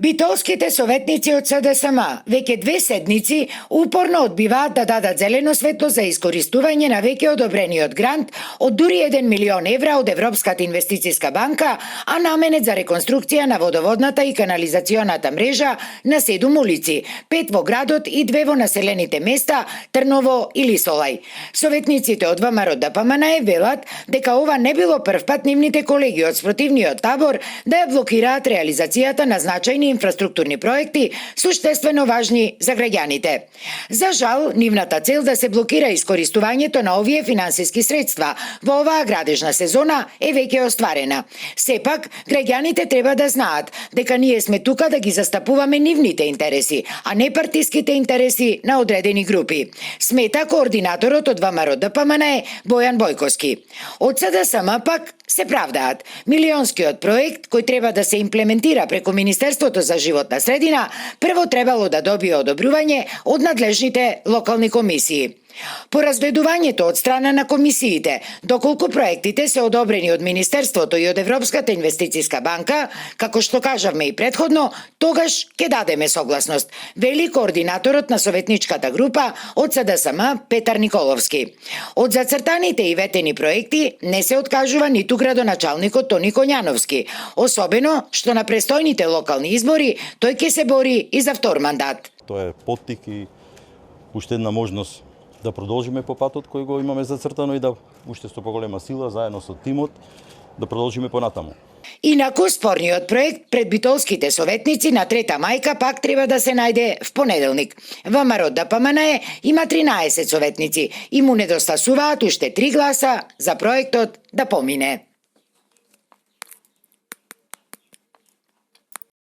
Битолските советници од СДСМ веќе 2 седмици упорно одбиваат да дадат зелено светло за искористување на веќе одобрениот грант од дури 1 милион евра од Европската инвестициска банка, а наменет за реконструкција на водоводната и канализационата мрежа на 7 улици, 5 во градот и 2 во населените места Трново и Лисолај. Советниците од ВМРО ДПМН велат дека ова не било првпат нивните колеги од спротивниот табор да ја блокираат реализацијата на значајни инфраструктурни проекти суштествено важни за граѓаните. За жал, нивната цел да се блокира искористувањето на овие финансиски средства во оваа градежна сезона е веќе остварена. Сепак, граѓаните треба да знаат дека ние сме тука да ги застапуваме нивните интереси, а не партиските интереси на одредени групи, смета координаторот од ВМРО ДПМН Бојан Бојковски. Од СДСМ пак се правдаат. Милионскиот проект кој треба да се имплементира преку Министерството за животна средина прво требало да добие одобрување од надлежните локални комисии. По разгледувањето од страна на комисиите, доколку проектите се одобрени од Министерството и од Европската инвестициска банка, како што кажавме и претходно, тогаш ќе дадеме согласност, вели координаторот на советничката група од СДСМ Петар Николовски. Од зацртаните и ветени проекти не се откажува ниту градоначалникот Тони Коњановски, особено што на престојните локални избори тој ќе се бори и за втор мандат. Тоа е поттик и уште една можност да продолжиме по патот кој го имаме зацртано и да уште со поголема сила заедно со тимот да продолжиме понатаму. Инаку спорниот проект пред битолските советници на Трета мајка пак треба да се најде в понеделник. ВМРО ДПМН има 13 советници и му недостасуваат уште 3 гласа за проектот да помине.